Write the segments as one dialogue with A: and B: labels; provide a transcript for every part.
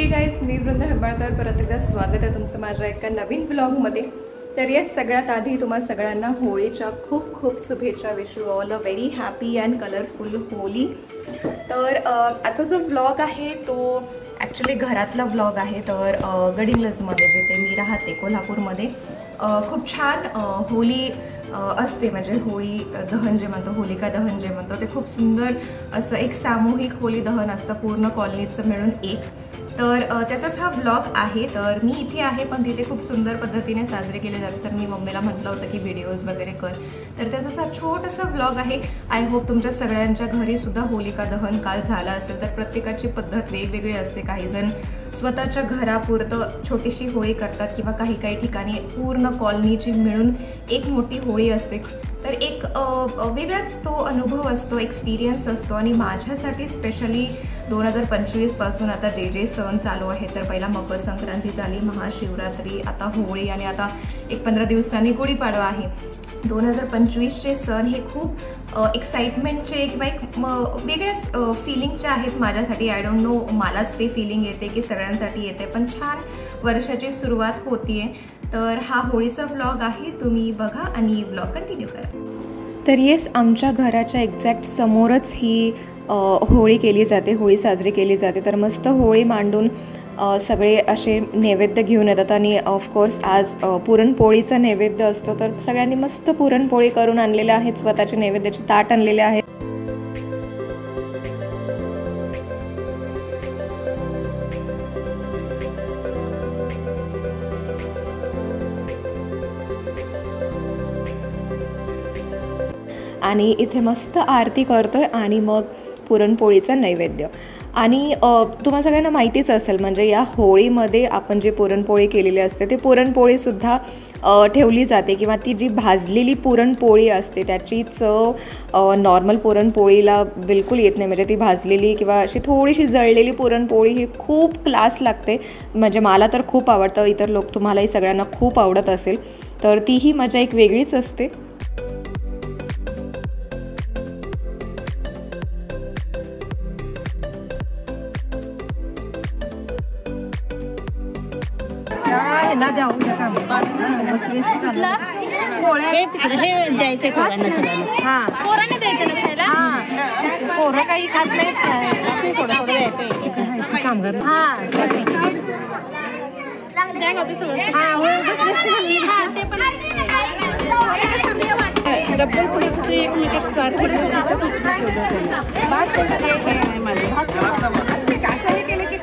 A: Guys, मी वृंदा हेंबाळकर परत एकदा स्वागत आहे तुमचं माझ्या एका नवीन व्लॉगमध्ये। तर या सगळ्यात आधी तुम्हा सगळ्यांना होळीच्या खूप खूप शुभेच्छा। Wish you all a very happy and colourful Holy. तर आजचा जो व्लॉग आहे तो ॲक्च्युली घरातला व्लॉग आहे। तर गडिंग्लजमध्ये जिथे मी राहते कोल्हापूरमध्ये खूप छान होली असते, म्हणजे होळी दहन जे म्हणतो, होलिका दहन जे म्हणतो, ते खूप सुंदर असं एक सामूहिक होली दहन असतं पूर्ण कॉलनीचं मिळून एक। तर त्याचाच हा व्लॉग आहे। तर मी इथे आहे पण तिथे खूप सुंदर पद्धतीने साजरे केले जाते। तर मी मम्मीला म्हटलं होतं की व्हिडिओज वगैरे कर, तर त्याचा हा छोटासा व्लॉग आहे। आय होप तुमच्या सगळ्यांच्या घरी सुद्धा होलिका दहन काल झालं असेल। तर प्रत्येकाची पद्धत वेगवेगळी असते। काही जण स्वतःच्या घरापुरतं छोटीशी होळी करतात किंवा काही काही ठिकाणी पूर्ण कॉलनीची मिळून एक मोठी होळी असते। तर एक वेगळाच तो अनुभव असतो, एक्सपिरियन्स असतो। आणि माझ्यासाठी स्पेशली 2025 पासून आता जे सण चालू आहे, तर पहिला मकर संक्रांती झाली, महाशिवरात्री, आता होळी आणि आता एक 15 दिवसांनी गुढीपाडवा आहे। 2025चे सण हे खूप एक्साइटमेंटचे किंवा एक वेगळ्याच फिलिंगचे आहेत माझ्यासाठी। आय डोंट नो, मलाच ते फिलिंग येते की सगळ्यांसाठी येते, पण छान वर्षाची सुरुवात होतीये। तर हा होळीचा व्लॉग आहे, तुम्ही बघा आणि व्लॉग कंटिन्यू करा। तर येस, आमच्या घराच्या एक्झॅक्ट समोरच ही होळी केली जाते, होळी साजरी केली जाते। तर मस्त होळी मांडून सगळे असे नैवेद्य घेऊन येतात आणि ऑफकोर्स आज पुरणपोळीचा नैवेद्य असतो। तर सगळ्यांनी मस्त पुरणपोळी करून आणलेल्या आहेत, स्वतःचे नैवेद्याचे ताट आणलेले आहेत। आणि इथे मस्त आरती करतोय आणि मग पुरणपोळीचा नैवेद्य। आणि तुम्हाला सगळ्यांना माहितीच असेल, म्हणजे या होळीमध्ये आपण जे पुरणपोळी केलेली असते ते पुरणपोळीसुद्धा ठेवली जाते, किंवा ती जी भाजलेली पुरणपोळी असते त्याची चव नॉर्मल पुरणपोळीला बिलकुल येत नाही। म्हणजे ती भाजलेली किंवा अशी थोडीशी जळलेली पुरणपोळी ही खूप क्लास लागते। म्हणजे मला तर खूप आवडतं, इतर लोक तुम्हालाही सगळ्यांना खूप आवडत असेल, तर तीही मजा एक वेगळीच असते।
B: ना जाऊ नका हे द्यायचं पोरांना सगळ्यांना। हां, पोरांना द्यायचं ना खायला। हां, पोरं काही खात नाहीत, थोडं थोडं द्यायचं कामगार। हां, द्या का ते सगळं। हां, बस गोष्टी म्हणली। हां, ते पण डब्बल पुढे ते एकमेकात काढ ठेवलं तुझं भात केलं की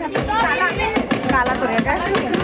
B: काला करूया काय।